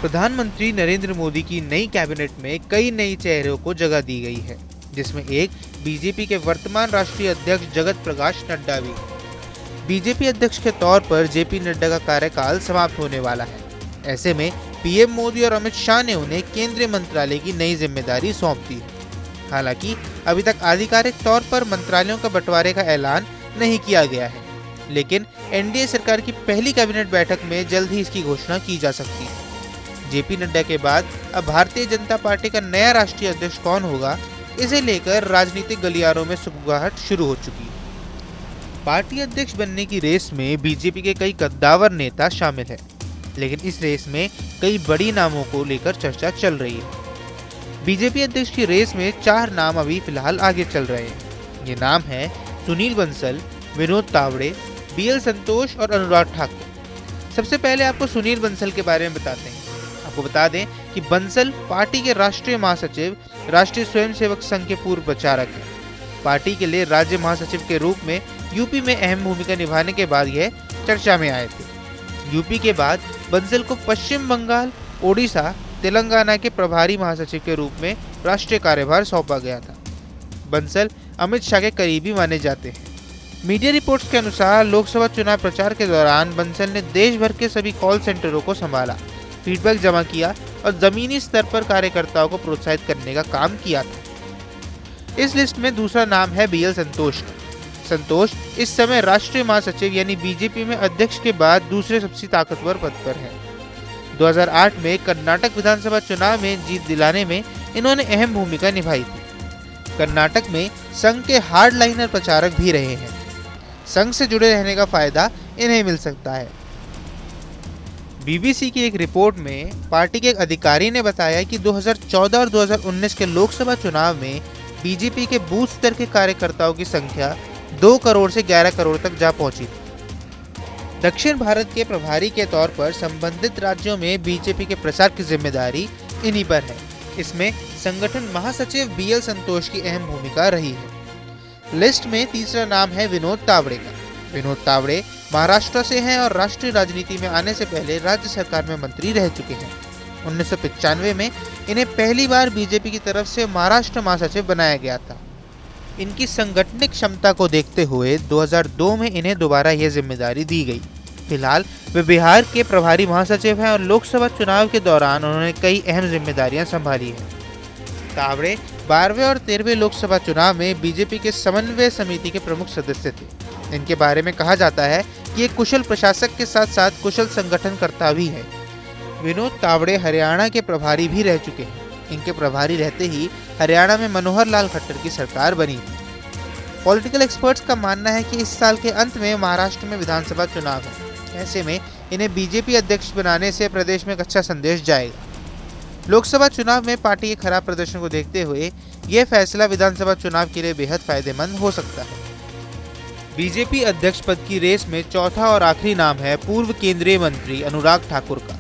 प्रधानमंत्री नरेंद्र मोदी की नई कैबिनेट में कई नए चेहरों को जगह दी गई है, जिसमें एक बीजेपी के वर्तमान राष्ट्रीय अध्यक्ष जगत प्रकाश नड्डा भी। बीजेपी अध्यक्ष के तौर पर जेपी नड्डा का कार्यकाल समाप्त होने वाला है। ऐसे में पीएम मोदी और अमित शाह ने उन्हें केंद्रीय मंत्रालय की नई जिम्मेदारी सौंप दी है। हालांकि अभी तक आधिकारिक तौर पर मंत्रालयों का बंटवारे का ऐलान नहीं किया गया है, लेकिन एनडीए सरकार की पहली कैबिनेट बैठक में जल्द ही इसकी घोषणा की जा सकती है। जेपी नड्डा के बाद अब भारतीय जनता पार्टी का नया राष्ट्रीय अध्यक्ष कौन होगा, इसे लेकर राजनीतिक गलियारों में सुगबुगाहट शुरू हो चुकी है। पार्टी अध्यक्ष बनने की रेस में बीजेपी के कई कद्दावर नेता शामिल हैं, लेकिन इस रेस में कई बड़ी नामों को लेकर चर्चा चल रही है। बीजेपी अध्यक्ष की रेस में 4 नाम अभी फिलहाल आगे चल रहे हैं। ये नाम है सुनील बंसल, विनोद तावड़े, बीएल संतोष और अनुराग ठाकुर। सबसे पहले आपको सुनील बंसल के बारे में बताते हैं। आपको बता दें कि बंसल पार्टी के राष्ट्रीय महासचिव, राष्ट्रीय स्वयंसेवक संघ के पूर्व प्रचारक हैं। पार्टी के लिए राज्य महासचिव के रूप में यूपी में अहम भूमिका निभाने के बाद यह चर्चा में आए थे। यूपी के बाद बंसल को पश्चिम बंगाल, ओडिशा, तेलंगाना के प्रभारी महासचिव के रूप में राष्ट्रीय कार्यभार सौंपा गया था। बंसल अमित शाह के करीबी माने जाते हैं। मीडिया रिपोर्ट्स के अनुसार लोकसभा चुनाव प्रचार के दौरान बंसल ने देश भर के सभी कॉल सेंटरों को संभाला, फीडबैक जमा किया और जमीनी स्तर पर कार्यकर्ताओं को प्रोत्साहित करने का काम किया था। इस लिस्ट में दूसरा नाम है बीएल संतोष का। संतोष इस समय राष्ट्रीय महासचिव यानी बीजेपी में अध्यक्ष के बाद दूसरे सबसे ताकतवर पद पर हैं। 2008 में कर्नाटक विधानसभा चुनाव में जीत दिलाने में इन्होंने अहम भूमिका निभाई थी। कर्नाटक में संघ के हार्डलाइनर प्रचारक भी रहे हैं। संघ से जुड़े रहने का फायदा इन्हें मिल सकता है। बीबीसी की एक रिपोर्ट में पार्टी के एक अधिकारी ने बताया कि 2014 और 2019 के लोकसभा चुनाव में बीजेपी के बूथ स्तर के कार्यकर्ताओं की संख्या 2 करोड़ से 11 करोड़ तक जा पहुंची थी। दक्षिण भारत के प्रभारी के तौर पर संबंधित राज्यों में बीजेपी के प्रचार की जिम्मेदारी इन्हीं पर है। इसमें संगठन महासचिव बीएल संतोष की अहम भूमिका रही है। लिस्ट में तीसरा नाम है विनोद तावड़े का। विनोद तावड़े महाराष्ट्र से हैं और राष्ट्रीय राजनीति में आने से पहले राज्य सरकार में मंत्री रह चुके हैं। 1995 में इन्हें पहली बार बीजेपी की तरफ से महाराष्ट्र महासचिव बनाया गया था। इनकी संगठनिक क्षमता को देखते हुए 2002 में इन्हें दोबारा यह जिम्मेदारी दी गई। फिलहाल वे बिहार के प्रभारी महासचिव हैं और लोकसभा चुनाव के दौरान उन्होंने कई अहम जिम्मेदारियां संभाली हैं। तावड़े 12वें और 13वें लोकसभा चुनाव में बीजेपी के समन्वय समिति के प्रमुख सदस्य थे। इनके बारे में कहा जाता है कि ये कुशल प्रशासक के साथ साथ कुशल संगठनकर्ता भी है। विनोद तावड़े हरियाणा के प्रभारी भी रह चुके हैं। इनके प्रभारी रहते ही हरियाणा में मनोहर लाल खट्टर की सरकार बनी थी। पॉलिटिकल एक्सपर्ट्स का मानना है कि इस साल के अंत में महाराष्ट्र में विधानसभा चुनाव है। ऐसे में इन्हें बीजेपी अध्यक्ष बनाने से प्रदेश में एक अच्छा संदेश जाएगा। लोकसभा चुनाव में पार्टी के खराब प्रदर्शन को देखते हुए यह फैसला विधानसभा चुनाव के लिए बेहद फायदेमंद हो सकता है। बीजेपी अध्यक्ष पद की रेस में चौथा और आखिरी नाम है पूर्व केंद्रीय मंत्री अनुराग ठाकुर का।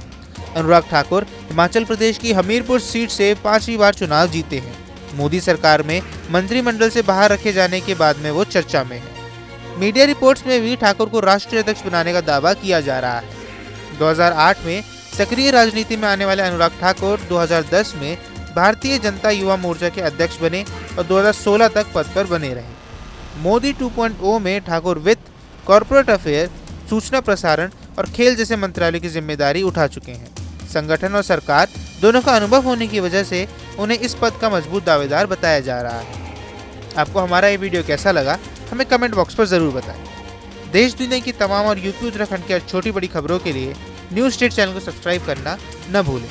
अनुराग ठाकुर हिमाचल प्रदेश की हमीरपुर सीट से 5वीं बार चुनाव जीते हैं। मोदी सरकार में मंत्रिमंडल से बाहर रखे जाने के बाद में वो चर्चा में है। मीडिया रिपोर्ट्स में भी ठाकुर को राष्ट्रीय अध्यक्ष बनाने का दावा किया जा रहा है। 2008 में सक्रिय राजनीति में आने वाले अनुराग ठाकुर 2010 में भारतीय जनता युवा मोर्चा के अध्यक्ष बने और 2016 तक पद पर बने रहे। मोदी 2.0 में ठाकुर वित्त, कॉर्पोरेट अफेयर, सूचना प्रसारण और खेल जैसे मंत्रालय की जिम्मेदारी उठा चुके हैं। संगठन और सरकार दोनों का अनुभव होने की वजह से उन्हें इस पद का मजबूत दावेदार बताया जा रहा है। आपको हमारा ये वीडियो कैसा लगा, हमें कमेंट बॉक्स पर ज़रूर बताएं। देश दुनिया की तमाम और यूपी उत्तराखंड की छोटी बड़ी खबरों के लिए न्यूज़ स्टेट चैनल को सब्सक्राइब करना न भूलें।